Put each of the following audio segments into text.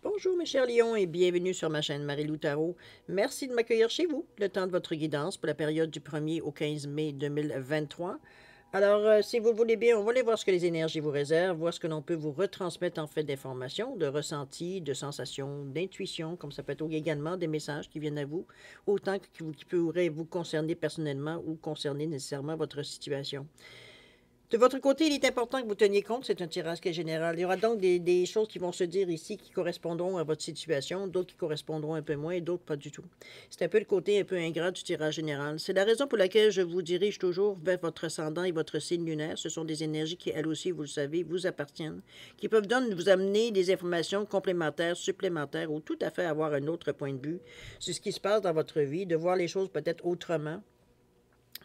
Bonjour mes chers lions et bienvenue sur ma chaîne Marie-Lou Tarot. Merci de m'accueillir chez vous, le temps de votre guidance pour la période du 1er au 15 mai 2023. Alors, si vous le voulez bien, on va aller voir ce que les énergies vous réservent, voir ce que l'on peut vous retransmettre en fait d'informations, de ressentis, de sensations, d'intuition, comme ça peut être également des messages qui viennent à vous, autant qui pourraient vous concerner personnellement ou concerner nécessairement votre situation. De votre côté, il est important que vous teniez compte, c'est un tirage qui est général. Il y aura donc des choses qui vont se dire ici qui correspondront à votre situation, d'autres qui correspondront un peu moins et d'autres pas du tout. C'est un peu le côté un peu ingrat du tirage général. C'est la raison pour laquelle je vous dirige toujours vers votre ascendant et votre signe lunaire. Ce sont des énergies qui, elles aussi, vous le savez, vous appartiennent, qui peuvent donc vous amener des informations complémentaires, supplémentaires ou tout à fait avoir un autre point de vue sur ce qui se passe dans votre vie, de voir les choses peut-être autrement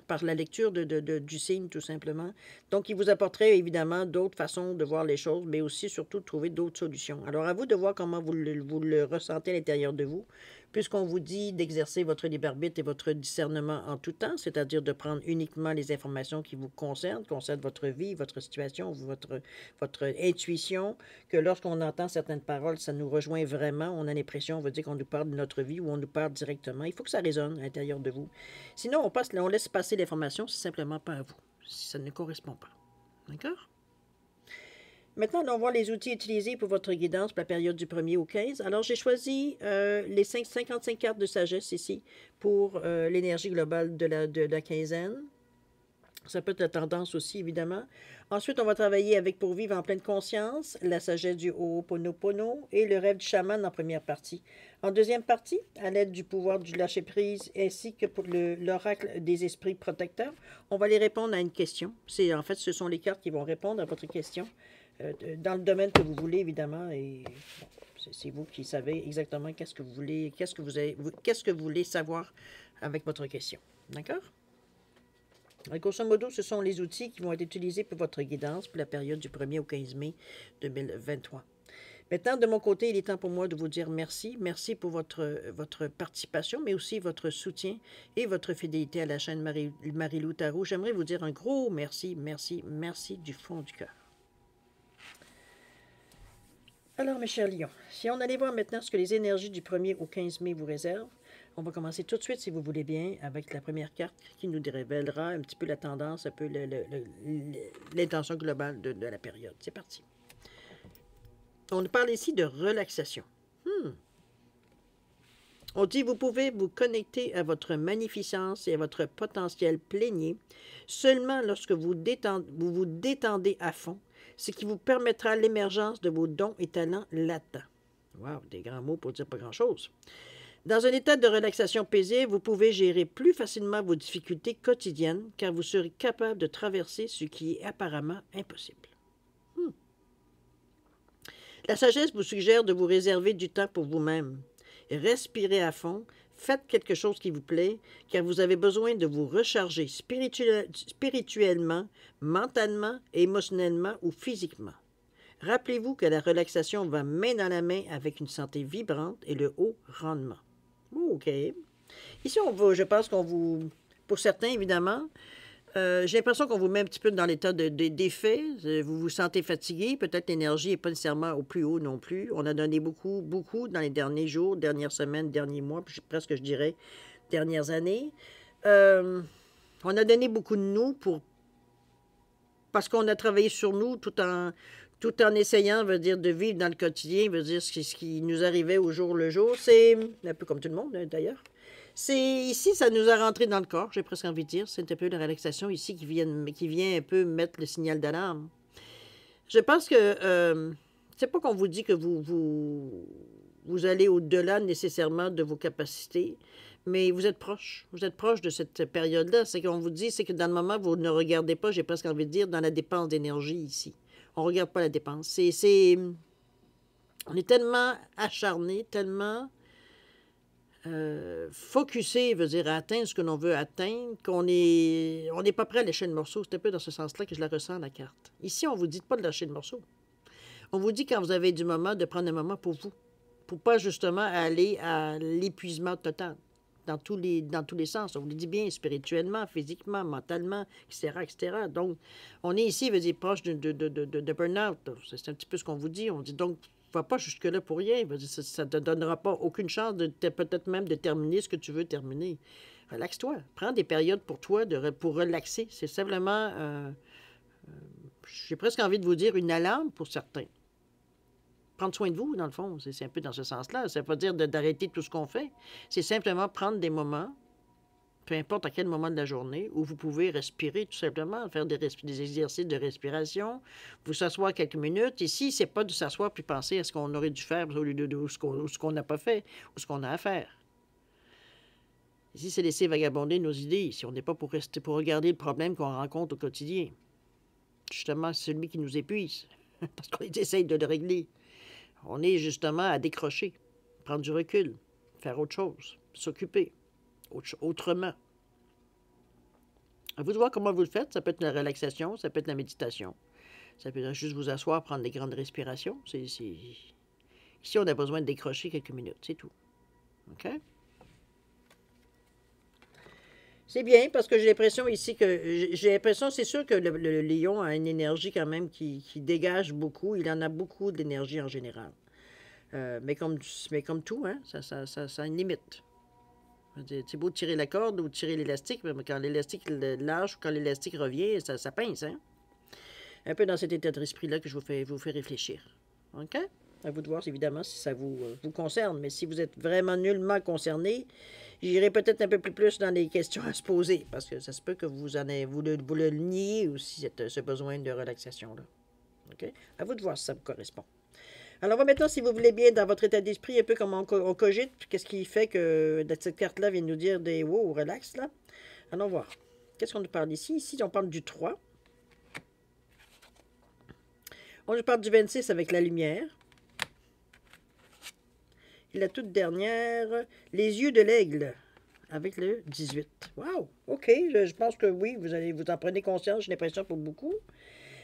par la lecture du signe, tout simplement. Donc, il vous apporterait évidemment d'autres façons de voir les choses, mais aussi, surtout, de trouver d'autres solutions. Alors, à vous de voir comment vous le ressentez à l'intérieur de vous, puisqu'on vous dit d'exercer votre libre arbitre et votre discernement en tout temps, c'est-à-dire de prendre uniquement les informations qui vous concernent votre vie, votre situation, votre intuition, que lorsqu'on entend certaines paroles, ça nous rejoint vraiment, on a l'impression, on veut dire qu'on nous parle de notre vie ou on nous parle directement. Il faut que ça résonne à l'intérieur de vous. Sinon, on laisse passer l'information, c'est simplement pas à vous, si ça ne correspond pas. D'accord? Maintenant, on va voir les outils utilisés pour votre guidance pour la période du 1er au 15. Alors, j'ai choisi les 55 cartes de sagesse ici pour l'énergie globale de la quinzaine. Ça peut être la tendance aussi, évidemment. Ensuite, on va travailler avec Pour vivre en pleine conscience, la sagesse du Ho'oponopono et le rêve du chaman en première partie. En deuxième partie, à l'aide du pouvoir du lâcher-prise ainsi que pour l'oracle des esprits protecteurs, on va les répondre à une question. En fait, ce sont les cartes qui vont répondre à votre question dans le domaine que vous voulez, évidemment. Et bon, c'est vous qui savez exactement qu'est-ce que vous voulez, qu'est-ce que vous voulez savoir avec votre question. D'accord? Grosso modo, ce sont les outils qui vont être utilisés pour votre guidance pour la période du 1er au 15 mai 2023. Maintenant, de mon côté, il est temps pour moi de vous dire merci. Merci pour votre participation, mais aussi votre soutien et votre fidélité à la chaîne Marie-Lou Tarot. J'aimerais vous dire un gros merci, merci, merci du fond du cœur. Alors, mes chers lions, si on allait voir maintenant ce que les énergies du 1er au 15 mai vous réservent, on va commencer tout de suite, si vous voulez bien, avec la première carte qui nous révélera un petit peu la tendance, un peu l'intention globale de la période. C'est parti. On nous parle ici de relaxation. On dit vous pouvez vous connecter à votre magnificence et à votre potentiel plénier seulement lorsque vous vous détendez à fond, ce qui vous permettra l'émergence de vos dons et talents latents. Wow, des grands mots pour dire pas grand-chose. Dans un état de relaxation paisible, vous pouvez gérer plus facilement vos difficultés quotidiennes car vous serez capable de traverser ce qui est apparemment impossible. La sagesse vous suggère de vous réserver du temps pour vous-même. Respirez à fond, faites quelque chose qui vous plaît, car vous avez besoin de vous recharger spirituellement, mentalement, émotionnellement ou physiquement. Rappelez-vous que la relaxation va main dans la main avec une santé vibrante et le haut rendement. OK. Ici, je pense qu'on vous... Pour certains, évidemment, j'ai l'impression qu'on vous met un petit peu dans l'état d'effet. Vous vous sentez fatigué. Peut-être l'énergie n'est pas nécessairement au plus haut non plus. On a donné beaucoup, beaucoup dans les derniers jours, dernières semaines, derniers mois, presque je dirais, dernières années. On a donné beaucoup de nous parce qu'on a travaillé sur nous tout en essayant, veut dire, de vivre dans le quotidien, veut dire, ce qui nous arrivait au jour le jour. C'est un peu comme tout le monde, d'ailleurs. Ici, ça nous a rentré dans le corps, j'ai presque envie de dire. C'est un peu la relaxation ici qui vient un peu mettre le signal d'alarme. Je pense que c'est pas qu'on vous dit que vous allez au-delà nécessairement de vos capacités, mais vous êtes proche. Vous êtes proche de cette période-là. C'est qu'on vous dit, c'est que dans le moment, vous ne regardez pas, j'ai presque envie de dire, dans la dépense d'énergie ici. On ne regarde pas la dépense. On est tellement acharné, tellement focusé, veut dire atteindre ce que l'on veut atteindre, qu'on n'est pas prêt à lâcher le morceau. C'est un peu dans ce sens-là que je la ressens, la carte. Ici, on ne vous dit pas de lâcher le morceau. On vous dit, quand vous avez du moment, de prendre un moment pour vous, pour pas justement aller à l'épuisement total, dans tous les sens. On vous le dit bien, spirituellement, physiquement, mentalement, etc., etc. Donc, on est ici, veut dire, proche de burn-out. C'est un petit peu ce qu'on vous dit. On dit donc, vas pas jusque-là pour rien. Je veux dire, ça ne te donnera pas aucune chance de peut-être même de terminer ce que tu veux terminer. Relaxe-toi. Prends des périodes pour toi pour relaxer. C'est simplement, j'ai presque envie de vous dire, une alarme pour certains. Prendre soin de vous, dans le fond, c'est un peu dans ce sens-là. Ça ne veut pas dire d'arrêter tout ce qu'on fait. C'est simplement prendre des moments, peu importe à quel moment de la journée, où vous pouvez respirer tout simplement, faire des exercices de respiration, vous s'asseoir quelques minutes. Ici, c'est pas de s'asseoir puis penser à ce qu'on aurait dû faire au lieu de ce qu'on n'a pas fait ou ce qu'on a à faire. Ici, c'est laisser vagabonder nos idées. Ici, on n'est pas pour rester pour regarder le problème qu'on rencontre au quotidien. Justement, c'est celui qui nous épuise, parce qu'on essaye de le régler. On est justement à décrocher, prendre du recul, faire autre chose, s'occuper autrement. À vous de voir comment vous le faites. Ça peut être la relaxation, ça peut être la méditation. Ça peut être juste vous asseoir, prendre des grandes respirations. Ici, on a besoin de décrocher quelques minutes, c'est tout. OK? C'est bien, parce que j'ai l'impression ici c'est sûr que le lion a une énergie quand même qui dégage beaucoup. Il en a beaucoup d'énergie en général. Mais comme tout, hein, ça a une limite. C'est beau tirer la corde ou tirer l'élastique, mais quand l'élastique lâche ou quand l'élastique revient, ça pince, hein? Un peu dans cet état d'esprit-là que je vous fais réfléchir. OK? À vous de voir, évidemment, si ça vous concerne. Mais si vous êtes vraiment nullement concerné, j'irai peut-être un peu plus dans les questions à se poser, parce que ça se peut que vous le niez aussi, ce besoin de relaxation-là. OK? À vous de voir si ça vous correspond. Alors, on va maintenant, si vous voulez bien, dans votre état d'esprit, un peu comme on cogite, qu'est-ce qui fait que cette carte-là vient nous dire des wow, relax, là. Allons voir. Qu'est-ce qu'on nous parle ici? Ici, on parle du 3. On nous parle du 26 avec la lumière. Et la toute dernière, les yeux de l'aigle, avec le 18. Wow! OK, je pense que oui, vous en prenez conscience, j'ai l'impression pour beaucoup.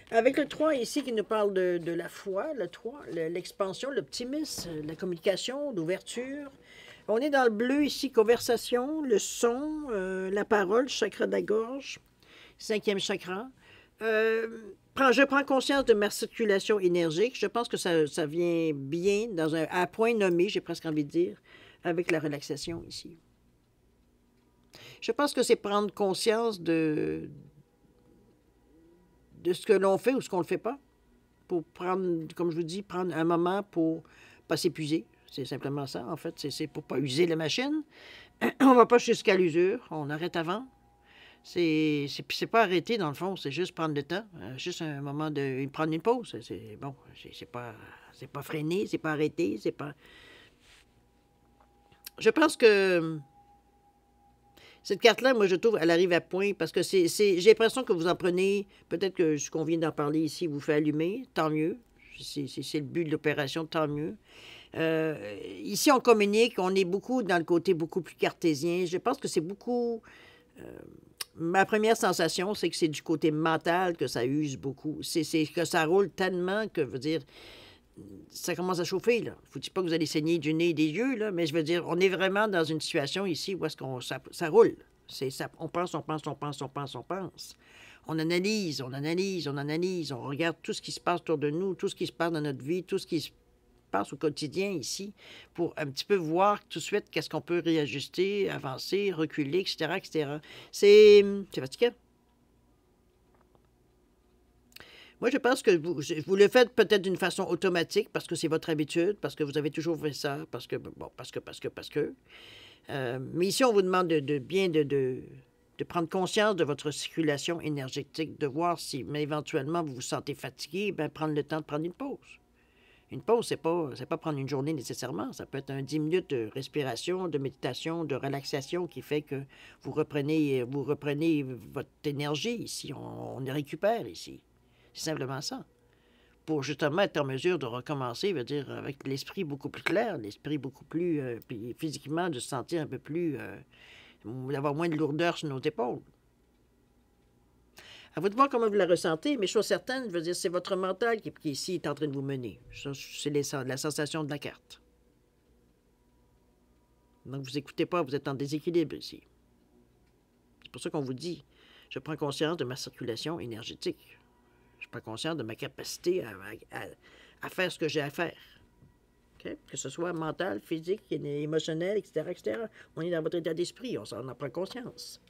Avec le 3 ici qui nous parle de la foi, le 3, l'expansion, l'optimisme, la communication, l'ouverture. On est dans le bleu ici, conversation, le son, la parole, chakra de la gorge, 5e chakra. Je prends conscience de ma circulation énergique. Je pense que ça vient bien à point nommé, j'ai presque envie de dire, avec la relaxation ici. Je pense que c'est prendre conscience de ce que l'on fait ou ce qu'on ne le fait pas. Pour prendre, comme je vous dis, prendre un moment pour pas s'épuiser. C'est simplement ça, en fait. C'est pour pas user la machine. On va pas jusqu'à l'usure. On arrête avant. C'est pas arrêter, dans le fond. C'est juste prendre le temps. Juste un moment de prendre une pause. Bon, c'est pas freiner, c'est pas arrêter, c'est pas... Je pense que cette carte-là, moi, je trouve, elle arrive à point parce que j'ai l'impression que vous en prenez, peut-être que ce qu'on vient d'en parler ici vous fait allumer, tant mieux. C'est le but de l'opération, tant mieux. Ici, on communique, on est beaucoup dans le côté beaucoup plus cartésien. Je pense que c'est beaucoup... ma première sensation, c'est que c'est du côté mental que ça use beaucoup. C'est que ça roule tellement que, je veux dire, ça commence à chauffer, là. Je ne vous dis pas que vous allez saigner du nez et des yeux, là, mais je veux dire, on est vraiment dans une situation ici où est-ce ça roule. On pense, on pense, on pense, on pense, on pense. On analyse, on analyse, on analyse, on regarde tout ce qui se passe autour de nous, tout ce qui se passe dans notre vie, tout ce qui se passe au quotidien ici, pour un petit peu voir tout de suite qu'est-ce qu'on peut réajuster, avancer, reculer, etc., etc. C'est fatigant. Moi, je pense que vous le faites peut-être d'une façon automatique parce que c'est votre habitude, parce que vous avez toujours fait ça, parce que. Mais ici, on vous demande de prendre conscience de votre circulation énergétique, de voir si, mais éventuellement, vous vous sentez fatigué, bien, prendre le temps de prendre une pause. Une pause, c'est pas prendre une journée nécessairement. Ça peut être 10 minutes de respiration, de méditation, de relaxation qui fait que vous reprenez votre énergie ici. On récupère ici. C'est simplement ça. Pour justement être en mesure de recommencer, veut dire avec l'esprit beaucoup plus clair, l'esprit beaucoup plus, puis physiquement, de se sentir un peu plus, d'avoir moins de lourdeur sur nos épaules. À vous de voir comment vous la ressentez, mais chose certaine, je veux dire, c'est votre mental qui ici est en train de vous mener. C'est la sensation de la carte. Donc, vous n'écoutez pas, vous êtes en déséquilibre ici. C'est pour ça qu'on vous dit, je prends conscience de ma circulation énergétique. Je prends conscience de ma capacité à faire ce que j'ai à faire. OK? Que ce soit mental, physique, émotionnel, etc., etc. On est dans votre état d'esprit, on en prend conscience.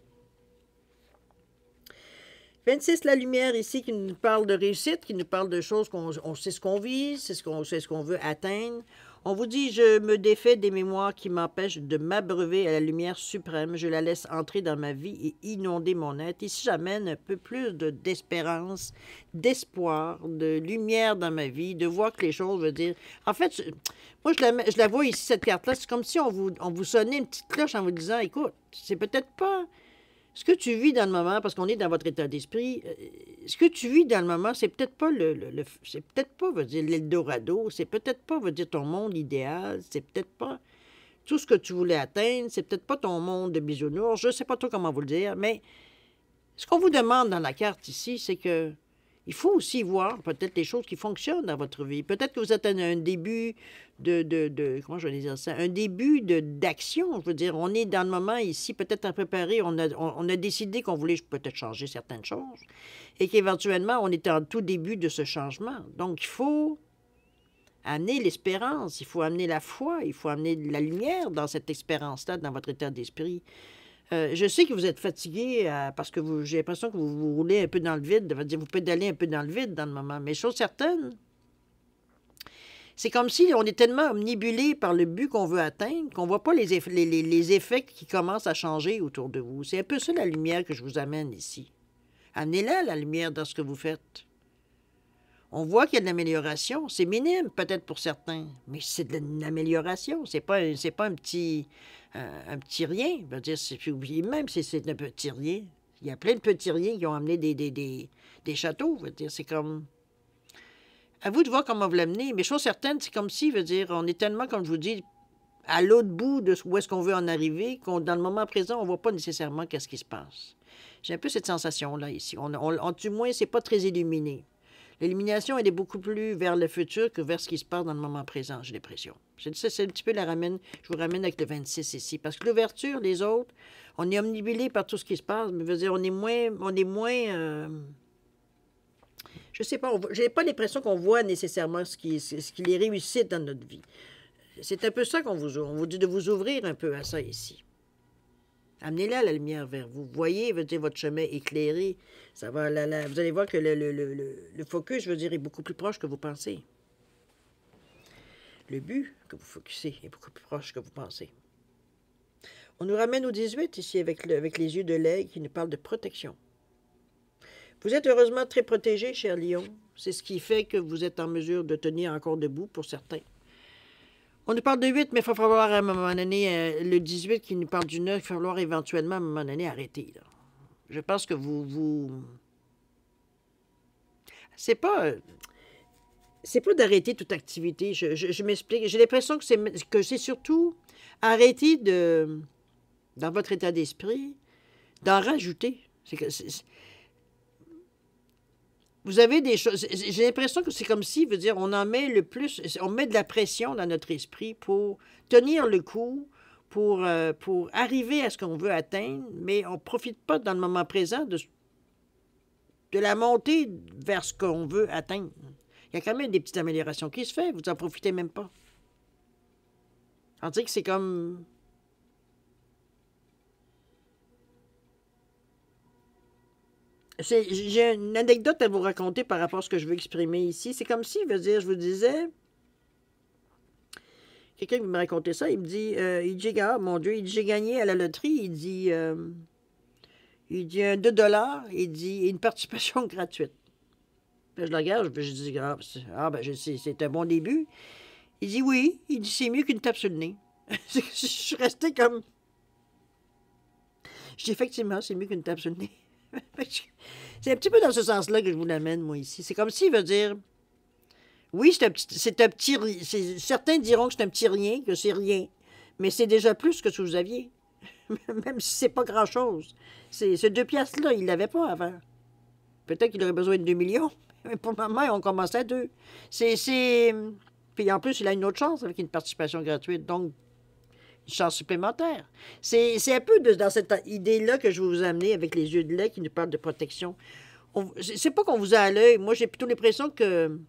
26, la lumière ici qui nous parle de réussite, qui nous parle de choses qu'on sait ce qu'on vise, c'est ce qu'on veut atteindre. On vous dit, je me défais des mémoires qui m'empêchent de m'abreuver à la lumière suprême. Je la laisse entrer dans ma vie et inonder mon être. Ici, j'amène un peu plus d'espérance, d'espoir, de lumière dans ma vie, de voir que les choses, veut dire... En fait, moi, je la vois ici, cette carte-là. C'est comme si on vous sonnait une petite cloche en vous disant, écoute, c'est peut-être pas... Ce que tu vis dans le moment, parce qu'on est dans votre état d'esprit, ce que tu vis dans le moment, c'est peut-être pas c'est peut-être pas, veut dire, l'Eldorado, c'est peut-être pas, veut dire, ton monde idéal, c'est peut-être pas tout ce que tu voulais atteindre, c'est peut-être pas ton monde de bisounours, je sais pas trop comment vous le dire, mais ce qu'on vous demande dans la carte ici, c'est que il faut aussi voir peut-être les choses qui fonctionnent dans votre vie. Peut-être que vous êtes à un début comment je vais dire ça, un début d'action. Je veux dire, on est dans le moment ici, peut-être à préparer, on a décidé qu'on voulait peut-être changer certaines choses et qu'éventuellement, on est en tout début de ce changement. Donc, il faut amener l'espérance, il faut amener la foi, il faut amener la lumière dans cette expérience-là, dans votre état d'esprit. Je sais que vous êtes fatigué parce que j'ai l'impression que vous roulez un peu dans le vide. Vous pédalez un peu dans le vide dans le moment. Mais chose certaine, c'est comme si on est tellement omnibulé par le but qu'on veut atteindre qu'on ne voit pas les effets qui commencent à changer autour de vous. C'est un peu ça la lumière que je vous amène ici. Amenez-la, la lumière, dans ce que vous faites. On voit qu'il y a de l'amélioration. C'est minime, peut-être pour certains, mais c'est de l'amélioration. C'est pas un petit rien. Je veux dire, même si c'est un petit rien, il y a plein de petits riens qui ont amené des châteaux. Je veux dire, c'est comme... À vous de voir comment vous l'amenez. Mais chose certaine, c'est comme si, je veux dire, on est tellement, comme je vous dis, à l'autre bout de où est-ce qu'on veut en arriver, qu'on, dans le moment présent, on ne voit pas nécessairement qu'est-ce qui se passe. J'ai un peu cette sensation-là ici. Du moins, c'est pas très illuminé. L'élimination, elle est beaucoup plus vers le futur que vers ce qui se passe dans le moment présent, j'ai l'impression. C'est un petit peu je vous ramène avec le 26 ici. Parce que l'ouverture, les autres, on est omnibulé par tout ce qui se passe, mais je veux dire, on est moins je sais pas, j'ai pas l'impression qu'on voit nécessairement ce qui les réussit dans notre vie. C'est un peu ça on vous dit de vous ouvrir un peu à ça ici. Amenez-la la lumière vers vous. Voyez, veut dire, votre chemin éclairé. Ça va, vous allez voir que le focus, je veux dire, est beaucoup plus proche que vous pensez. Le but que vous focussez est beaucoup plus proche que vous pensez. On nous ramène au 18 ici avec les yeux de l'aigle qui nous parle de protection. Vous êtes heureusement très protégé, cher Lion. C'est ce qui fait que vous êtes en mesure de tenir encore debout pour certains. On nous parle de 8, mais il va falloir à un moment donné, le 18 qui nous parle du 9, il va falloir éventuellement à un moment donné arrêter. Là. Je pense que vous... C'est pas d'arrêter toute activité. Je m'explique. J'ai l'impression que c'est surtout arrêter dans votre état d'esprit, d'en rajouter. Vous avez des choses... J'ai l'impression que c'est comme si, veut dire, on en met le plus... On met de la pression dans notre esprit pour tenir le coup, pour arriver à ce qu'on veut atteindre, mais on ne profite pas dans le moment présent de la montée vers ce qu'on veut atteindre. Il y a quand même des petites améliorations qui se font, vous n'en profitez même pas. On dirait que c'est comme... J'ai une anecdote à vous raconter par rapport à ce que je veux exprimer ici. C'est comme si, je vous disais, quelqu'un qui me racontait ça, il me dit, mon Dieu, il dit, j'ai gagné à la loterie, il dit un 2 $, il dit, une participation gratuite. Puis je le regarde, je dis, c'est un bon début. Il dit, oui, il dit, c'est mieux qu'une tape sur le nez. Je suis restée comme... Je dis, effectivement, c'est mieux qu'une tape sur le nez. C'est un petit peu dans ce sens-là que je vous l'amène, moi, ici. C'est comme s'il veut dire, oui, c'est un petit certains diront que c'est un petit rien, que c'est rien, mais c'est déjà plus que ce que vous aviez. Même si c'est pas grand-chose. Ce 2 piastres-là, il l'avait pas avant. Peut-être qu'il aurait besoin de 2 millions, mais pour le moment, on commence à 2. Puis en plus, il a une autre chance avec une participation gratuite, donc une chance supplémentaire. C'est un peu dans cette idée-là que je vais vous amener avec les yeux de lait qui nous parlent de protection. C'est pas qu'on vous a à l'œil. Moi, j'ai plutôt l'impression que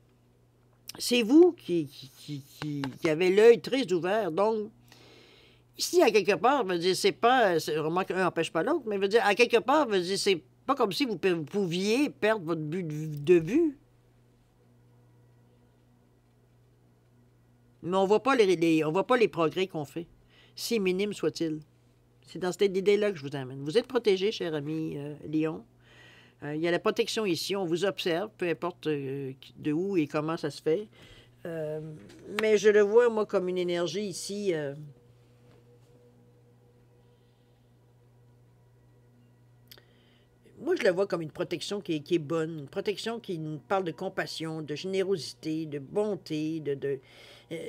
c'est vous qui avez l'œil très ouvert. Donc, ici, à quelque part, veut dire, c'est pas. Vraiment qu'un n'empêche pas l'autre, mais veut dire, à quelque part, veut dire, c'est pas comme si vous pouviez perdre votre but de vue. Mais on voit pas on voit pas les progrès qu'on fait, si minimes soient-ils. C'est dans cette idée-là que je vous amène. Vous êtes protégé, cher ami Léon. Il y a la protection ici, on vous observe, peu importe de où et comment ça se fait. Euh, mais je le vois, moi, comme une énergie ici. Moi, je la vois comme une protection qui est bonne, une protection qui nous parle de compassion, de générosité, de bonté,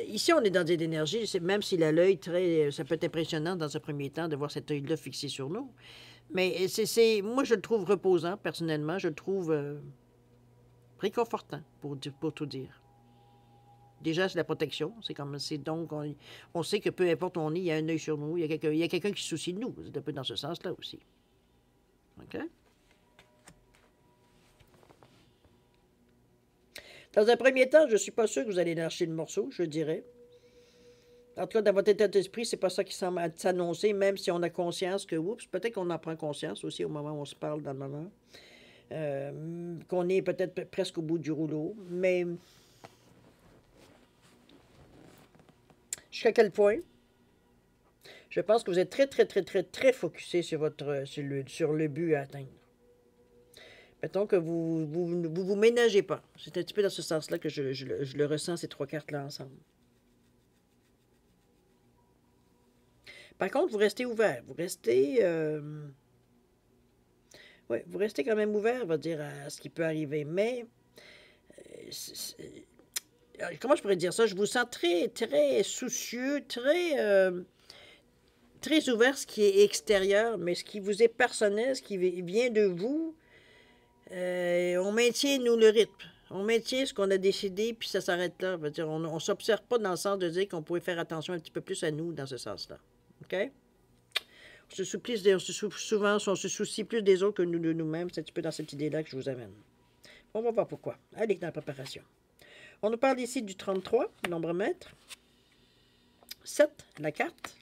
ici, on est dans des énergies, même s'il a l'œil très... Ça peut être impressionnant dans un premier temps de voir cet œil-là fixé sur nous. Mais moi, je le trouve reposant, personnellement. Je le trouve réconfortant, pour tout dire. Déjà, c'est la protection. C'est comme... Donc, on sait que peu importe où on est, il y a un œil sur nous. Il y a quelqu'un qui se soucie de nous. C'est un peu dans ce sens-là aussi. OK? Dans un premier temps, je ne suis pas sûr que vous allez lâcher le morceau, je dirais. En tout cas, dans votre état d'esprit, c'est pas ça qui semble s'annoncer, même si on a conscience que, oups, peut-être qu'on en prend conscience aussi au moment où on se parle dans le moment, qu'on est peut-être presque au bout du rouleau, mais jusqu'à quel point? Je pense que vous êtes très, très, très, très, très focusé sur sur le but à atteindre. Mettons que vous ménagez pas. C'est un petit peu dans ce sens-là que je le ressens, ces trois cartes-là ensemble. Par contre, vous restez ouvert. Ouais, vous restez quand même ouvert, on va dire, à ce qui peut arriver. Mais, comment je pourrais dire ça? Je vous sens très, très soucieux, très ouvert ce qui est extérieur, mais ce qui vous est personnel, ce qui vient de vous, on maintient, nous, le rythme. On maintient ce qu'on a décidé, puis ça s'arrête là. Dire, on ne s'observe pas dans le sens de dire qu'on pourrait faire attention un petit peu plus à nous dans ce sens-là. OK? Souvent, on se soucie plus des autres que nous de nous-mêmes. C'est un petit peu dans cette idée-là que je vous amène. On va voir pourquoi. Allez, dans la préparation. On nous parle ici du 33, nombre maître. 7, la carte.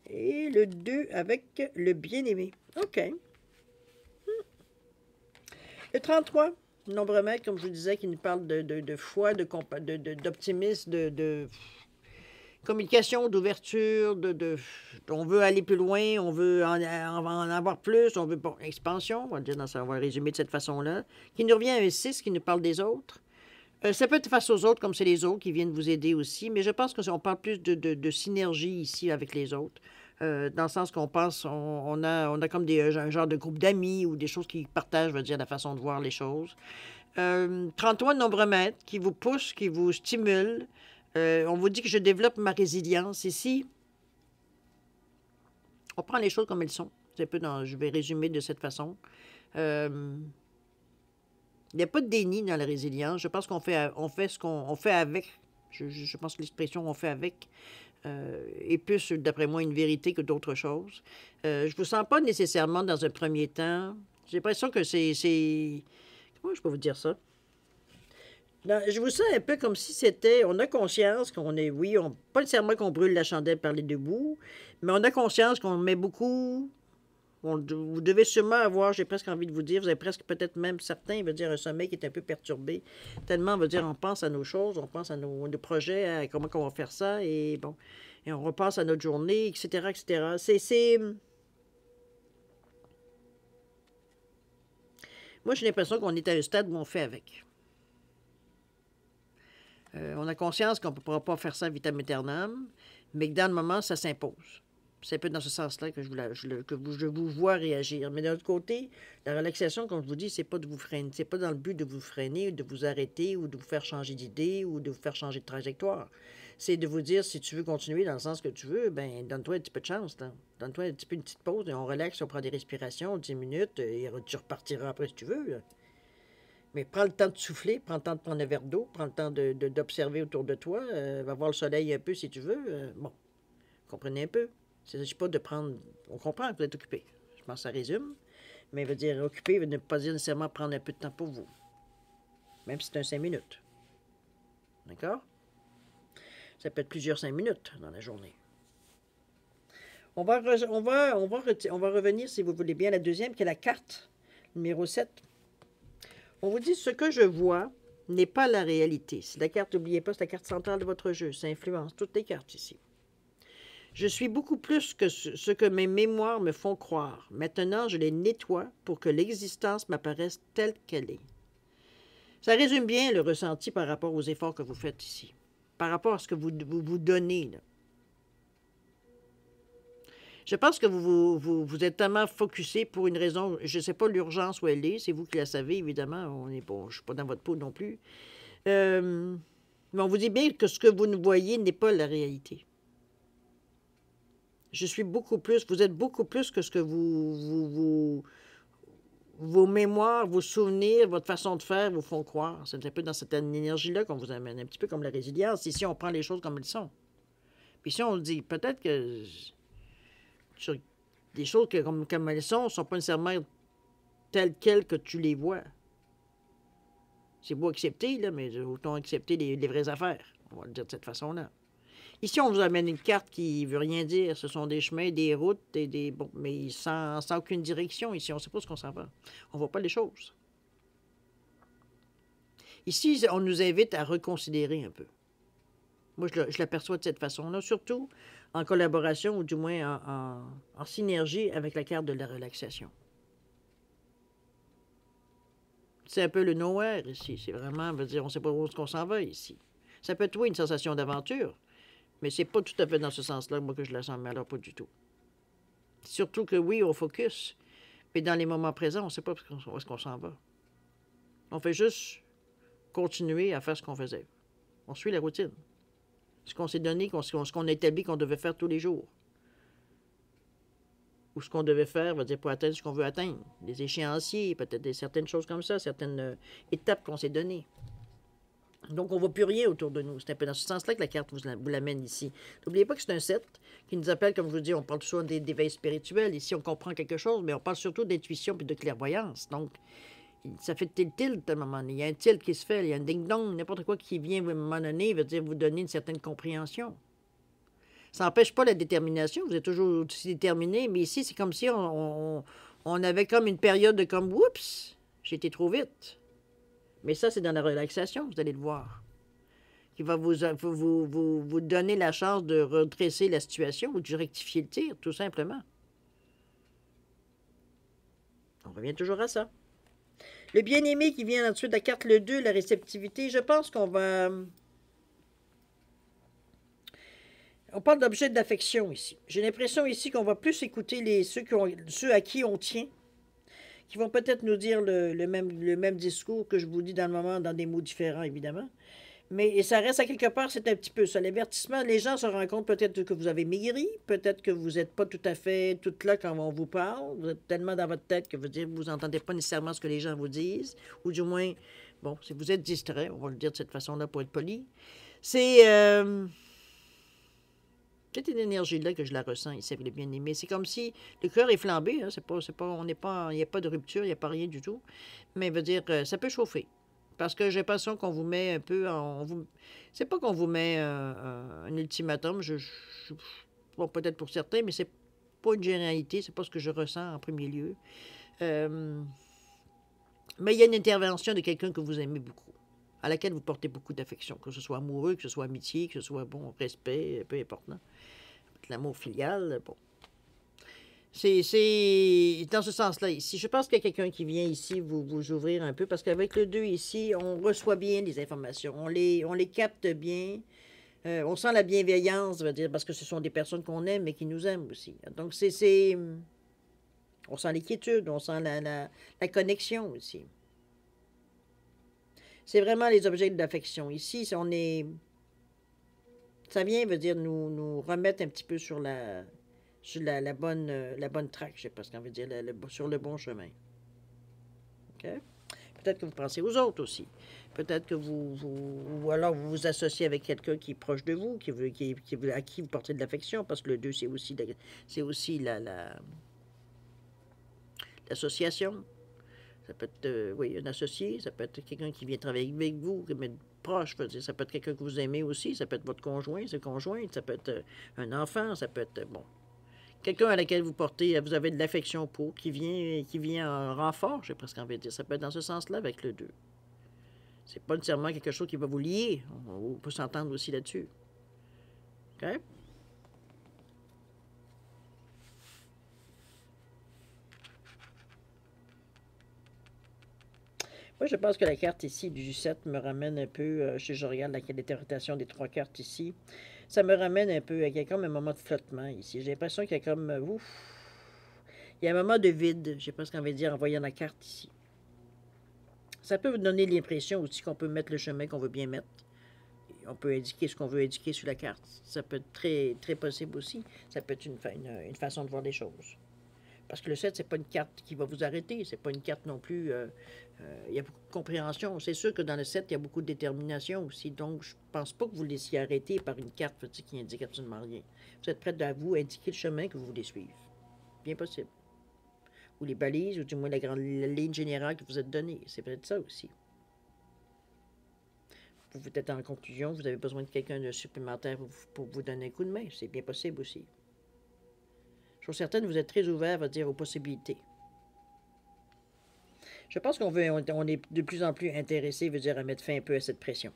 Et le 2 avec le bien-aimé. OK. Le 33, nombre maître, comme je vous disais, qui nous parle de foi, d'optimisme, de communication, d'ouverture, on veut aller plus loin, on veut en avoir plus, on veut, bon, expansion, on va dire, on va résumer de cette façon-là, qui nous revient à un 6, qui nous parle des autres. Ça peut être face aux autres, comme c'est les autres qui viennent vous aider aussi, mais je pense qu'on parle plus de synergie ici avec les autres. Dans le sens qu'on pense, on a comme un genre de groupe d'amis ou des choses qui partagent, je veux dire, la façon de voir les choses. 33 nombre maître qui vous pousse, qui vous stimule. On vous dit que je développe ma résilience ici. On prend les choses comme elles sont. Je vais résumer de cette façon. Il n'y a pas de déni dans la résilience. Je pense qu'on fait ce qu'on fait avec. Je pense que l'expression on fait avec est plus, d'après moi, une vérité que d'autres choses. Je ne vous sens pas nécessairement dans un premier temps. J'ai l'impression que c'est... Comment je peux vous dire ça? Non, je vous sens un peu comme si c'était... On a conscience qu'on est... Oui, pas nécessairement qu'on brûle la chandelle par les deux bouts, mais on a conscience qu'on met beaucoup... vous devez sûrement avoir, j'ai presque envie de vous dire, vous avez presque peut-être même certains, veut dire un sommeil qui est un peu perturbé. Tellement, veut dire, on pense à nos choses, on pense à nos projets, à comment on va faire ça, et bon, et on repense à notre journée, etc., etc. Moi, j'ai l'impression qu'on est à un stade où on fait avec. On a conscience qu'on ne pourra pas faire ça vitam aeternam, mais que dans le moment, ça s'impose. C'est un peu dans ce sens-là que je vous vois réagir. Mais d'un autre côté, la relaxation, comme je vous dis, c'est pas de vous freiner. C'est pas dans le but de vous freiner, de vous arrêter ou de vous faire changer d'idée ou de vous faire changer de trajectoire. C'est de vous dire, si tu veux continuer dans le sens que tu veux, ben donne-toi un petit peu de chance. Donne-toi un petit peu une petite pause et on relaxe, on prend des respirations, 10 minutes, et tu repartiras après si tu veux. Là. Mais prends le temps de souffler, prends le temps de prendre un verre d'eau, prends le temps d'observer autour de toi, va voir le soleil un peu si tu veux. Bon, comprenez un peu. Il ne s'agit pas de prendre... On comprend que vous êtes occupé. Je pense que ça résume. Mais veut dire occupé ne veut pas dire nécessairement prendre un peu de temps pour vous. Même si c'est un 5 minutes. D'accord? Ça peut être plusieurs 5 minutes dans la journée. On va revenir, si vous voulez bien, à la deuxième, qui est la carte numéro 7. On vous dit, ce que je vois n'est pas la réalité. C'est la carte, n'oubliez pas, c'est la carte centrale de votre jeu. Ça influence toutes les cartes ici. Je suis beaucoup plus que ce que mes mémoires me font croire. Maintenant, je les nettoie pour que l'existence m'apparaisse telle qu'elle est. Ça résume bien le ressenti par rapport aux efforts que vous faites ici. Par rapport à ce que vous donnez, là. Je pense que vous êtes tellement focusé pour une raison, je ne sais pas l'urgence où elle est, c'est vous qui la savez, évidemment. Je ne suis pas dans votre peau non plus. Mais on vous dit bien que ce que vous nous voyez n'est pas la réalité. Je suis beaucoup plus, vous êtes beaucoup plus que ce que vos mémoires, vos souvenirs, votre façon de faire vous font croire. C'est un peu dans cette énergie-là qu'on vous amène, un petit peu comme la résilience. Ici, on prend les choses comme elles sont. Puis si on dit, peut-être que sur des choses comme elles sont ne sont pas nécessairement telles quelles que tu les vois. C'est beau accepter, là, mais autant accepter les vraies affaires. On va le dire de cette façon-là. Ici, on vous amène une carte qui ne veut rien dire. Ce sont des chemins, des routes, bon, mais sans aucune direction. Ici, on ne sait pas ce qu'on s'en va. On ne voit pas les choses. Ici, on nous invite à reconsidérer un peu. Moi, je l'aperçois de cette façon-là, surtout en collaboration, ou du moins en synergie avec la carte de la relaxation. C'est un peu le nowhere ici. C'est vraiment, on va dire, on ne sait pas où est-ce qu'on s'en va ici. Ça peut être, oui, une sensation d'aventure, mais c'est pas tout à fait dans ce sens-là, moi, que je la sens, mais alors pas du tout. Surtout que oui, on focus, mais dans les moments présents, on ne sait pas où est-ce qu'on s'en va. On fait juste continuer à faire ce qu'on faisait. On suit la routine. Ce qu'on s'est donné, ce qu'on a établi qu'on devait faire tous les jours. Ou ce qu'on devait faire, va dire, pour atteindre ce qu'on veut atteindre. Des échéanciers, peut-être certaines choses comme ça, certaines étapes qu'on s'est données. Donc, on ne voit plus rien autour de nous. C'est un peu dans ce sens-là que la carte vous l'amène ici. N'oubliez pas que c'est un 7 qui nous appelle, comme je vous dis, on parle souvent d'éveil spirituel. Ici, on comprend quelque chose, mais on parle surtout d'intuition et de clairvoyance. Donc, ça fait tilt à un moment donné. Il y a un tilt qui se fait, il y a un ding-dong, n'importe quoi qui vient à un moment donné, veut dire vous donner une certaine compréhension. Ça n'empêche pas la détermination, vous êtes toujours aussi déterminé, mais ici, c'est comme si on avait comme une période de comme, oups, j'ai été trop vite. Mais ça, c'est dans la relaxation, vous allez le voir, qui va vous donner la chance de redresser la situation ou de rectifier le tir, tout simplement. On revient toujours à ça. Le bien-aimé qui vient ensuite de la carte le 2, la réceptivité, je pense qu'on va... On parle d'objets d'affection ici. J'ai l'impression ici qu'on va plus écouter ceux à qui on tient, qui vont peut-être nous dire le même discours que je vous dis dans le moment, dans des mots différents, évidemment. Mais ça reste à quelque part, c'est un petit peu ça. L'avertissement, les gens se rendent compte peut-être que vous avez maigri, peut-être que vous n'êtes pas tout à fait tout là quand on vous parle. Vous êtes tellement dans votre tête que vous n'entendez pas nécessairement ce que les gens vous disent. Ou du moins, bon, si vous êtes distrait, on va le dire de cette façon-là pour être poli. C'est cette énergie-là que je la ressens ici avec le bien-aimé. C'est comme si le cœur est flambé. Hein, il n'y a pas de rupture, il n'y a pas rien du tout. Mais veut dire, ça peut chauffer. Parce que j'ai l'impression qu'on vous met un peu... C'est pas qu'on vous met un ultimatum. Bon, peut-être pour certains, mais c'est pas une généralité. C'est pas ce que je ressens en premier lieu. Mais il y a une intervention de quelqu'un que vous aimez beaucoup, à laquelle vous portez beaucoup d'affection, que ce soit amoureux, que ce soit amitié, que ce soit, bon, respect, peu importe. Hein? L'amour filial, bon. C'est dans ce sens-là ici. Je pense qu'il y a quelqu'un qui vient ici vous ouvrir un peu, parce qu'avec le 2 ici, on reçoit bien les informations, on les capte bien, on sent la bienveillance, je veux dire, parce que ce sont des personnes qu'on aime et qui nous aiment aussi. Donc, on sent l'inquiétude, on sent la connexion aussi. C'est vraiment les objets d'affection. Ici, ça vient, veut dire, nous remettre un petit peu sur la bonne track, je sais pas ce qu'on veut dire, sur le bon chemin. OK? Peut-être que vous pensez aux autres aussi. Peut-être que ou alors vous vous associez avec quelqu'un qui est proche de vous, à qui vous portez de l'affection, parce que le 2, c'est aussi l'association. Ça peut être, oui, un associé, ça peut être quelqu'un qui vient travailler avec vous, mais proche, je veux dire, ça peut être quelqu'un que vous aimez aussi, ça peut être votre conjoint, sa conjointe, ça peut être un enfant, ça peut être, bon, quelqu'un à laquelle vous portez, vous avez de l'affection pour, qui vient en renfort, j'ai presque envie de dire. Ça peut être dans ce sens-là avec le 2. C'est pas nécessairement quelque chose qui va vous lier. On peut s'entendre aussi là-dessus. OK? Moi, je pense que la carte ici du 7 me ramène un peu, si je regarde l'interprétation des 3 cartes ici, ça me ramène un peu, il y a comme un moment de flottement ici. J'ai l'impression qu'il y a comme, ouf, il y a un moment de vide, j'ai presque envie de dire, en voyant la carte ici. Ça peut vous donner l'impression aussi qu'on peut mettre le chemin qu'on veut bien mettre. On peut indiquer ce qu'on veut indiquer sur la carte. Ça peut être très, très possible aussi. Ça peut être une façon de voir les choses. Parce que le 7, c'est pas une carte qui va vous arrêter. C'est pas une carte non plus. Il y a beaucoup de compréhension. C'est sûr que dans le 7, il y a beaucoup de détermination aussi. Donc, je pense pas que vous laissiez arrêter par une carte qui indique absolument rien. Vous êtes prête à vous indiquer le chemin que vous voulez suivre. Bien possible. Ou les balises, ou du moins la ligne générale que vous êtes donnée. C'est peut-être ça aussi. Vous êtes en conclusion, vous avez besoin de quelqu'un de supplémentaire pour vous donner un coup de main. C'est bien possible aussi. Je suis certaine que vous êtes très ouvert à dire aux possibilités. Je pense qu'on est de plus en plus intéressé, veut dire, à mettre fin un peu à cette pression.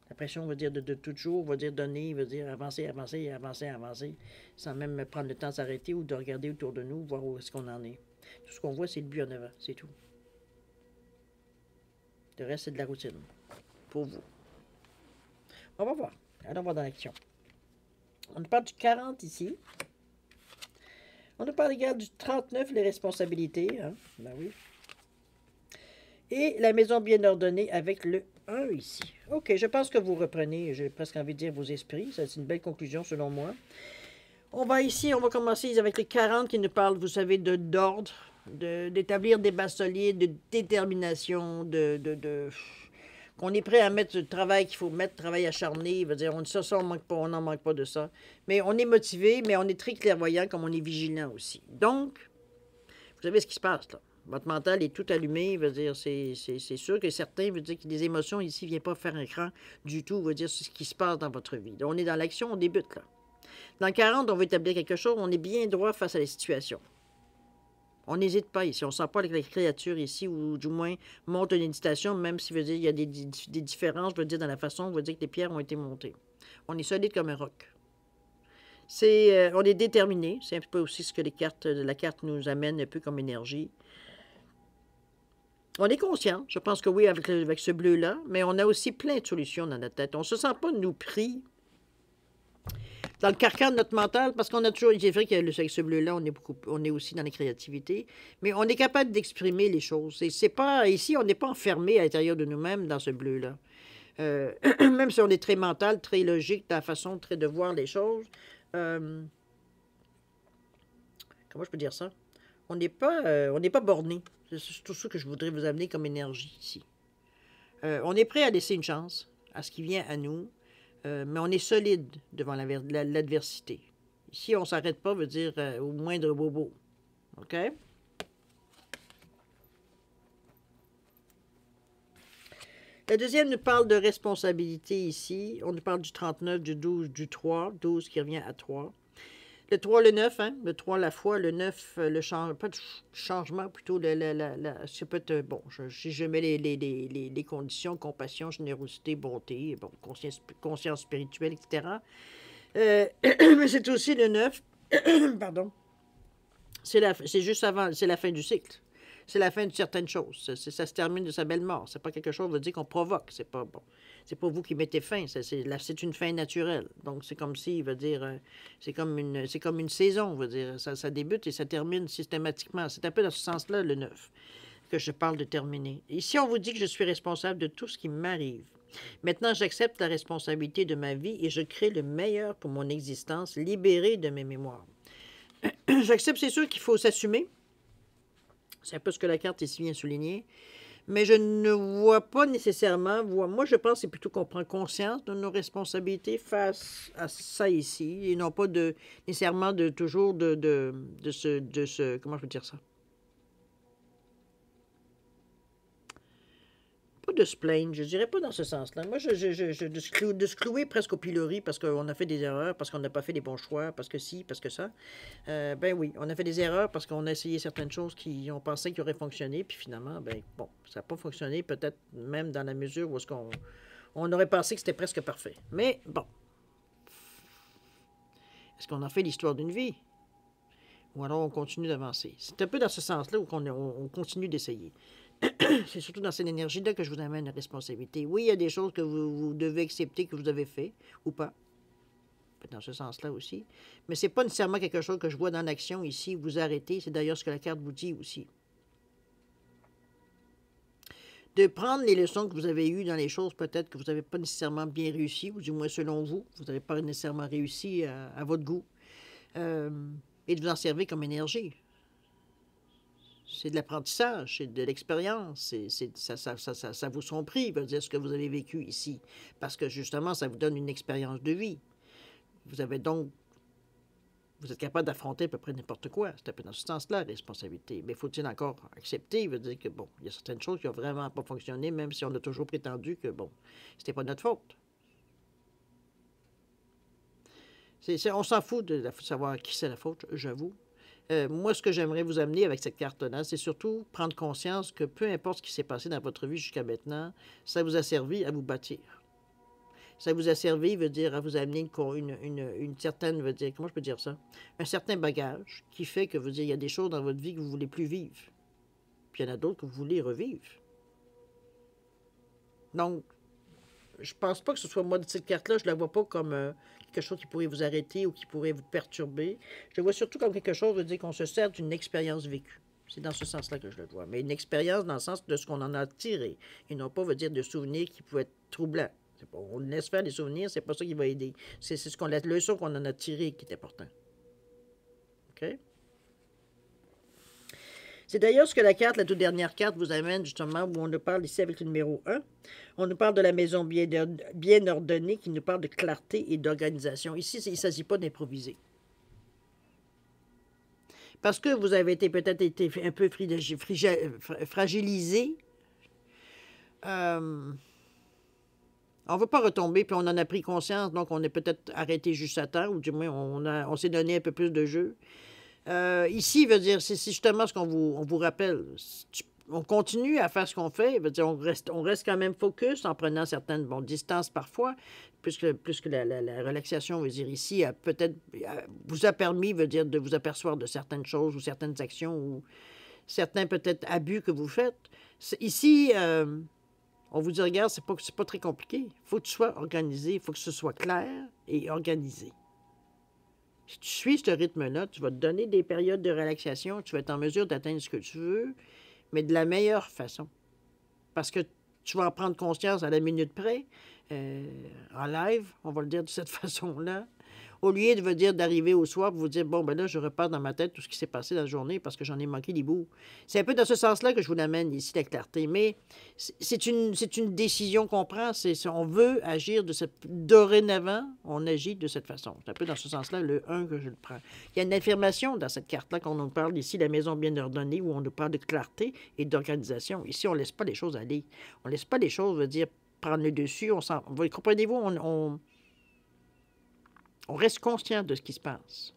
La pression veut dire de toujours, veut dire donner, veut dire avancer, avancer, avancer, avancer, sans même prendre le temps de s'arrêter ou de regarder autour de nous, voir où est-ce qu'on en est. Tout ce qu'on voit, c'est le but en avant, c'est tout. Le reste, c'est de la routine. Pour vous. On va voir. Allons voir dans l'action. On nous parle du 40 ici. On nous parle également du 39, les responsabilités. Hein? Ben oui. Et la maison bien ordonnée avec le 1 ici. OK, je pense que vous reprenez, j'ai presque envie de dire, vos esprits. C'est une belle conclusion selon moi. On va ici, on va commencer avec les 40 qui nous parlent, vous savez, d'ordre, d'établir des bases solides, de détermination, qu'on est prêt à mettre le travail qu'il faut mettre, travail acharné. Veut dire, ça, on manque pas, on n'en manque pas de ça. Mais on est motivé, mais on est très clairvoyant, comme on est vigilant aussi. Donc, vous savez ce qui se passe, là. Votre mental est tout allumé, veut dire, c'est sûr que certains, veut dire que les émotions ici ne viennent pas faire un cran du tout, veut dire ce qui se passe dans votre vie. Donc, on est dans l'action, on débute, là. Dans le 40, on veut établir quelque chose, on est bien droit face à la situation. On n'hésite pas ici. On ne sent pas avec la créature ici, ou du moins monte une hésitation, même si veut dire il y a des différences, veut dire dans la façon, veut dire que les pierres ont été montées. On est solide comme un roc. On est déterminé. C'est un peu aussi ce que la carte nous amène un peu comme énergie. On est conscient, je pense que oui, avec ce bleu-là, mais on a aussi plein de solutions dans notre tête. On ne se sent pas nous pris dans le carcan de notre mental, parce qu'on a toujours, c'est vrai qu'avec ce bleu-là, on est aussi dans la créativité, mais on est capable d'exprimer les choses. C'est pas, ici, on n'est pas enfermé à l'intérieur de nous-mêmes dans ce bleu-là. Même si on est très mental, très logique dans la façon de voir les choses. Comment je peux dire ça? On n'est pas borné. C'est tout ça que je voudrais vous amener comme énergie ici. On est prêt à laisser une chance à ce qui vient à nous, mais on est solide devant l'adversité. Ici, on ne s'arrête pas, veut dire au moindre bobo. OK? La deuxième nous parle de responsabilité ici. On nous parle du 39, du 12, du 3. 12 qui revient à 3. Le 3, le 9, hein? Le 3, la foi. Le 9, pas de changement, plutôt. C'est peut-être, bon, si je mets les conditions, compassion, générosité, bonté, bon, conscience spirituelle, etc. Mais c'est aussi le 9. Pardon. C'est juste avant, c'est la fin du cycle. C'est la fin de certaines choses. Ça se termine de sa belle mort. C'est pas quelque chose qui veut dire qu'on provoque. C'est pas bon. C'est pas vous qui mettez fin. C'est une fin naturelle. Donc c'est comme si, veut dire, c'est comme une saison, veut dire. Ça débute et ça termine systématiquement. C'est un peu dans ce sens-là, le 9, que je parle de terminer. Ici, on vous dit que je suis responsable de tout ce qui m'arrive. Maintenant, j'accepte la responsabilité de ma vie et je crée le meilleur pour mon existence, libéré de mes mémoires. J'accepte, c'est sûr qu'il faut s'assumer. C'est un peu ce que la carte ici vient souligner. Mais je ne vois pas nécessairement... Moi, je pense que c'est plutôt qu'on prend conscience de nos responsabilités face à ça ici. Et non pas nécessairement toujours de comment je peux dire ça? pas de se plaindre, je dirais pas dans ce sens-là. Moi, de se clouer presque au pilori parce qu'on a fait des erreurs, parce qu'on n'a pas fait les bons choix, parce que si, parce que ça. Ben oui, on a fait des erreurs parce qu'on a essayé certaines choses qui ont pensé qu'ils auraient fonctionné, puis finalement, ben bon, ça n'a pas fonctionné, peut-être même dans la mesure où est-ce qu'on on aurait pensé que c'était presque parfait. Mais bon, est-ce qu'on en fait l'histoire d'une vie? Ou alors on continue d'avancer? C'est un peu dans ce sens-là où on continue d'essayer. C'est surtout dans cette énergie-là que je vous amène la responsabilité. Oui, il y a des choses que vous devez accepter que vous avez fait ou pas. Dans ce sens-là aussi. Mais ce n'est pas nécessairement quelque chose que je vois dans l'action ici. Vous arrêtez. C'est d'ailleurs ce que la carte vous dit aussi. De prendre les leçons que vous avez eues dans les choses peut-être que vous n'avez pas nécessairement bien réussi, ou du moins selon vous, vous n'avez pas nécessairement réussi à votre goût, et de vous en servir comme énergie. C'est de l'apprentissage, c'est de l'expérience, ça vaut son prix, veut dire ce que vous avez vécu ici, parce que justement, ça vous donne une expérience de vie. Vous avez donc, vous êtes capable d'affronter à peu près n'importe quoi. C'est un peu dans ce sens-là, la responsabilité. Mais faut-il encore accepter, veut dire que, bon, il y a certaines choses qui n'ont vraiment pas fonctionné, même si on a toujours prétendu que, bon, c'était pas notre faute. On s'en fout de savoir qui c'est la faute, j'avoue. Moi, ce que j'aimerais vous amener avec cette carte-là, c'est surtout prendre conscience que peu importe ce qui s'est passé dans votre vie jusqu'à maintenant, ça vous a servi à vous bâtir. Ça vous a servi, veut dire, à vous amener une certaine, veut dire, comment je peux dire ça? Un certain bagage qui fait que, veut dire, il y a des choses dans votre vie que vous ne voulez plus vivre. Puis il y en a d'autres que vous voulez revivre. Donc, je pense pas que ce soit moi de cette carte-là, je la vois pas comme quelque chose qui pourrait vous arrêter ou qui pourrait vous perturber. Je la vois surtout comme quelque chose, veut dire qu'on se sert d'une expérience vécue. C'est dans ce sens-là que je le vois. Mais une expérience dans le sens de ce qu'on en a tiré. Et non pas, veut dire, de souvenirs qui pouvaient être troublants. On laisse faire des souvenirs, c'est pas ça qui va aider. C'est la leçon qu'on en a tirée qui est important. OK? C'est d'ailleurs ce que la toute dernière carte, vous amène justement, où on nous parle ici avec le numéro 1. On nous parle de la maison bien ordonnée, qui nous parle de clarté et d'organisation. Ici, il ne s'agit pas d'improviser. Parce que vous avez peut-être été un peu fragilisé. On ne veut pas retomber, puis on en a pris conscience, donc on est peut-être arrêté juste à temps, ou du moins on s'est donné un peu plus de jeu. Ici, veut dire, c'est justement ce qu'on vous rappelle. On continue à faire ce qu'on fait, veut dire, on reste quand même focus en prenant certaines distances parfois, plus que la relaxation, veut dire, ici, peut-être vous a permis, veut dire, de vous apercevoir de certaines choses ou certaines actions ou certains peut-être abus que vous faites. Ici, on vous dit, regarde, c'est pas très compliqué. Il faut que tu sois organisé, il faut que ce soit clair et organisé. Si tu suis ce rythme-là, tu vas te donner des périodes de relaxation, tu vas être en mesure d'atteindre ce que tu veux, mais de la meilleure façon. Parce que tu vas en prendre conscience à la minute près, en live, on va le dire de cette façon-là, au lieu de vous dire d'arriver au soir et vous dire, bon, ben là, je repars dans ma tête tout ce qui s'est passé dans la journée parce que j'en ai manqué des bouts. C'est un peu dans ce sens-là que je vous l'amène ici, la clarté. Mais c'est une décision qu'on prend. On veut agir dorénavant, on agit de cette façon. C'est un peu dans ce sens-là, le 1 que je le prends. Il y a une affirmation dans cette carte-là qu'on nous parle ici, la maison bien ordonnée, où on nous parle de clarté et d'organisation. Ici, on ne laisse pas les choses aller. On ne laisse pas les choses, veut dire, prendre le dessus. Comprenez-vous, on reste conscient de ce qui se passe.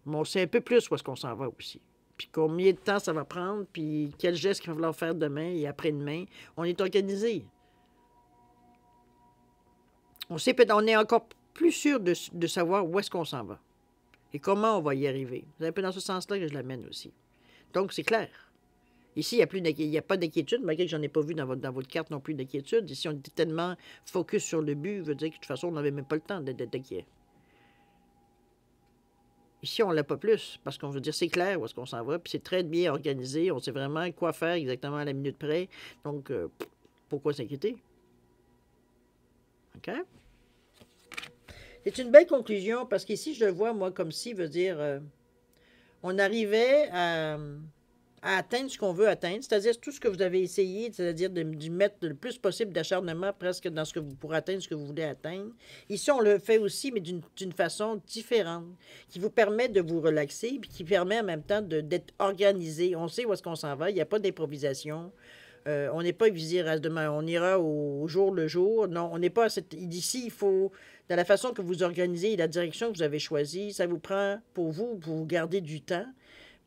Mais on sait un peu plus où est-ce qu'on s'en va aussi. Puis combien de temps ça va prendre, puis quel geste qu'il va falloir faire demain et après-demain. On est organisé. On est encore plus sûr de savoir où est-ce qu'on s'en va et comment on va y arriver. C'est un peu dans ce sens-là que je l'amène aussi. Donc, c'est clair. Ici, il n'y a pas d'inquiétude, malgré que je n'en ai pas vu dans votre carte non plus d'inquiétude. Ici, on était tellement focus sur le but, veut dire que de toute façon, on n'avait même pas le temps d'être inquiet. Ici, on ne l'a pas plus, parce qu'on veut dire c'est clair où est-ce qu'on s'en va, puis c'est très bien organisé, on sait vraiment quoi faire exactement à la minute près. Donc, pourquoi s'inquiéter? OK? C'est une belle conclusion, parce qu'ici, je le vois, moi, comme si, veut dire, on arrivait à atteindre ce qu'on veut atteindre, c'est-à-dire tout ce que vous avez essayé, c'est-à-dire de mettre le plus possible d'acharnement presque dans pour atteindre ce que vous voulez atteindre. Ici, on le fait aussi, mais d'une façon différente, qui vous permet de vous relaxer, puis qui permet en même temps d'être organisé. On sait où est-ce qu'on s'en va, il n'y a pas d'improvisation. On n'est pas visé à demain, on ira au jour le jour. Non, on n'est pas à cette... D'ici, il faut, dans la façon que vous organisez et la direction que vous avez choisie, ça vous prend pour vous garder du temps,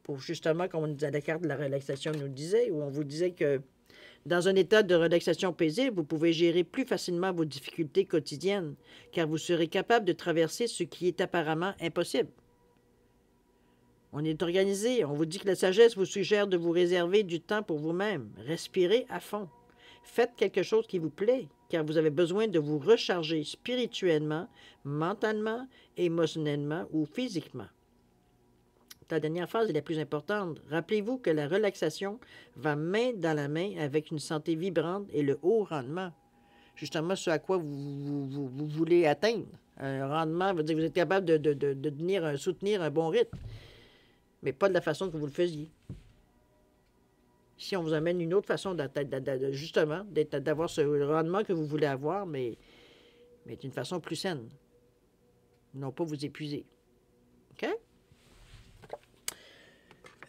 pour justement, comme on disait, la carte de la relaxation nous disait, où on vous disait que dans un état de relaxation paisible, vous pouvez gérer plus facilement vos difficultés quotidiennes, car vous serez capable de traverser ce qui est apparemment impossible. On est organisé. On vous dit que la sagesse vous suggère de vous réserver du temps pour vous-même. Respirez à fond. Faites quelque chose qui vous plaît, car vous avez besoin de vous recharger spirituellement, mentalement, émotionnellement ou physiquement. La dernière phase est la plus importante. Rappelez-vous que la relaxation va main dans la main avec une santé vibrante et le haut rendement. Justement, ce à quoi vous voulez atteindre. Un rendement veut dire que vous êtes capable de soutenir un bon rythme, mais pas de la façon que vous le faisiez. Si on vous amène une autre façon, justement, d'avoir ce rendement que vous voulez avoir, mais d'une façon plus saine. Non pas vous épuiser. OK?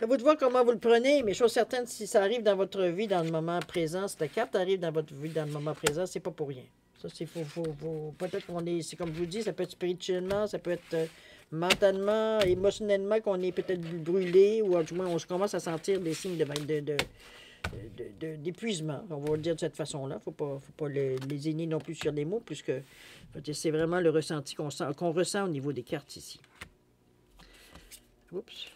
À vous de voir comment vous le prenez, mais chose certaine, si ça arrive dans votre vie dans le moment présent, si la carte arrive dans votre vie dans le moment présent, c'est pas pour rien. Ça, c'est peut-être qu'on est, c'est comme je vous dis, ça peut être spirituellement, ça peut être mentalement, émotionnellement, qu'on est peut-être brûlé, ou du moins on commence à sentir des signes d'épuisement. On va le dire de cette façon-là. Faut pas les énier non plus sur les mots, puisque c'est vraiment le ressenti qu'on ressent au niveau des cartes ici. Oups.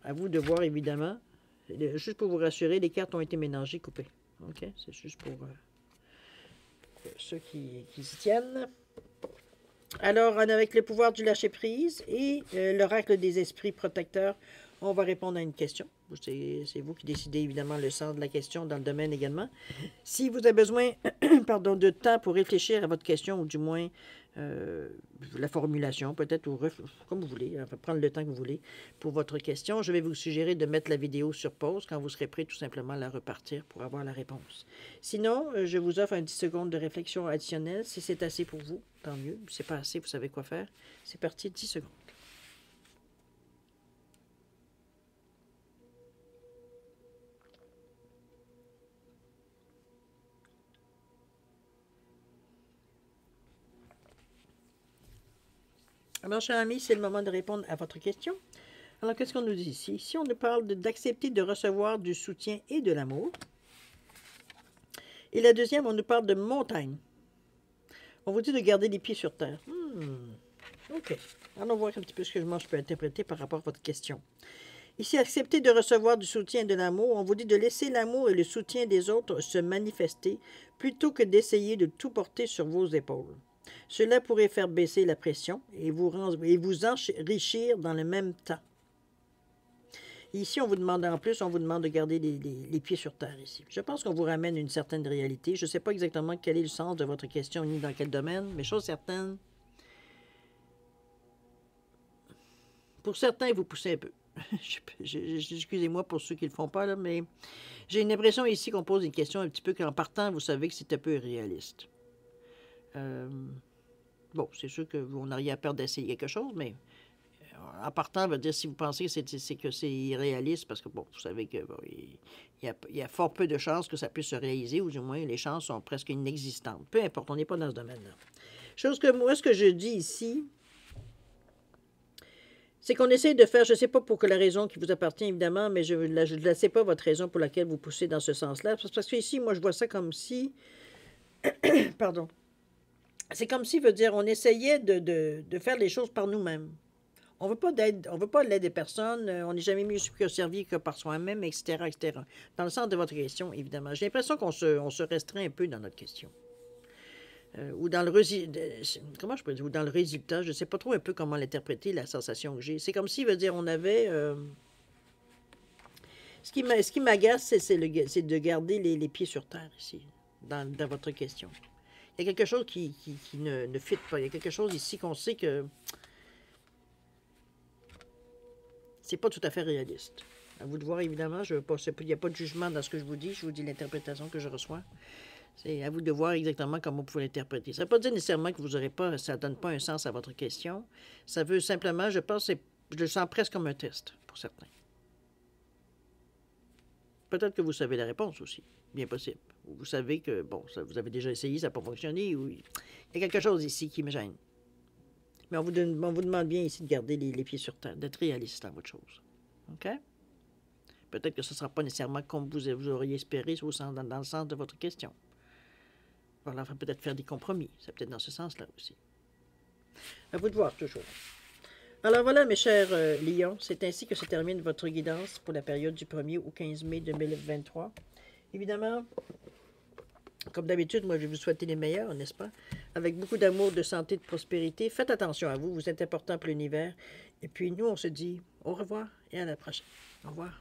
À vous de voir, évidemment. Juste pour vous rassurer, les cartes ont été mélangées, coupées. OK? C'est juste pour ceux qui s'y tiennent. Alors, avec le pouvoir du lâcher-prise et l'oracle des esprits protecteurs, on va répondre à une question. C'est vous qui décidez, évidemment, le sens de la question dans le domaine également. Si vous avez besoin pardon, de temps pour réfléchir à votre question, ou du moins la formulation, peut-être, ou comme vous voulez, prendre le temps que vous voulez pour votre question, je vais vous suggérer de mettre la vidéo sur pause quand vous serez prêt tout simplement à la repartir pour avoir la réponse. Sinon, je vous offre un 10 secondes de réflexion additionnelle. Si c'est assez pour vous, tant mieux. Si c'est pas assez, vous savez quoi faire. C'est parti, 10 secondes. Alors, chers amis, c'est le moment de répondre à votre question. Alors, qu'est-ce qu'on nous dit ici? Ici, on nous parle d'accepter de recevoir du soutien et de l'amour. Et la deuxième, on nous parle de montagne. On vous dit de garder les pieds sur terre. OK. Allons voir un petit peu ce que je peux interpréter par rapport à votre question. Ici, accepter de recevoir du soutien et de l'amour, on vous dit de laisser l'amour et le soutien des autres se manifester plutôt que d'essayer de tout porter sur vos épaules. Cela pourrait faire baisser la pression et vous enrichir dans le même temps. Ici, on vous demande en plus, on vous demande de garder les pieds sur terre ici. Je pense qu'on vous ramène une certaine réalité. Je ne sais pas exactement quel est le sens de votre question ni dans quel domaine, mais chose certaine, pour certains, vous poussez un peu. Excusez-moi pour ceux qui ne le font pas, là, mais j'ai une impression ici qu'on pose une question un petit peu qu'en partant, vous savez que c'est un peu irréaliste. Bon, c'est sûr qu'on n'a rien à perdre d'essayer quelque chose, mais en partant, veut dire si vous pensez que c'est irréaliste, parce que, bon, vous savez que bon, il y a fort peu de chances que ça puisse se réaliser, ou du moins, les chances sont presque inexistantes. Peu importe, on n'est pas dans ce domaine-là. Chose que moi, ce que je dis ici, c'est qu'on essaye de faire, je ne sais pas pour quelle raison qui vous appartient, évidemment, mais je ne sais pas votre raison pour laquelle vous poussez dans ce sens-là. Parce que ici, moi, je vois ça comme si... Pardon. C'est comme si, veut dire, on essayait de faire les choses par nous-mêmes. On ne veut pas l'aide des personnes, on n'est jamais mieux servi que par soi-même, etc., etc. Dans le sens de votre question, évidemment. J'ai l'impression qu'on se restreint un peu dans notre question. Ou dans le comment je pourrais dire, ou dans le résultat, je ne sais pas trop un peu comment l'interpréter, la sensation que j'ai. C'est comme si, veut dire, on avait... Ce qui m'agace, c'est de garder les pieds sur terre ici, dans votre question. Il y a quelque chose qui ne fit pas. Il y a quelque chose ici qu'on sait que c'est pas tout à fait réaliste. À vous de voir, évidemment. Il n'y a pas de jugement dans ce que je vous dis l'interprétation que je reçois. C'est à vous de voir exactement comment vous pouvez l'interpréter. Ça ne veut pas dire nécessairement que vous aurez pas, ça ne donne pas un sens à votre question. Ça veut simplement, je le sens presque comme un test, pour certains. Peut-être que vous savez la réponse aussi. bien possible. Vous savez que, bon, ça, vous avez déjà essayé, ça n'a pas fonctionné, ou il y a quelque chose ici qui me gêne. Mais on vous demande bien ici de garder les pieds sur terre, d'être réaliste dans votre chose. OK? Peut-être que ce ne sera pas nécessairement comme vous auriez espéré dans le sens de votre question. Alors, il va peut-être faire des compromis. C'est peut-être dans ce sens-là aussi. À vous de voir, toujours. Alors voilà, mes chers lions, c'est ainsi que se termine votre guidance pour la période du 1er au 15 mai 2023. Évidemment, comme d'habitude, moi, je vais vous souhaiter les meilleurs, n'est-ce pas? Avec beaucoup d'amour, de santé, de prospérité. Faites attention à vous, vous êtes important pour l'univers. Et puis, nous, on se dit au revoir et à la prochaine. Au revoir.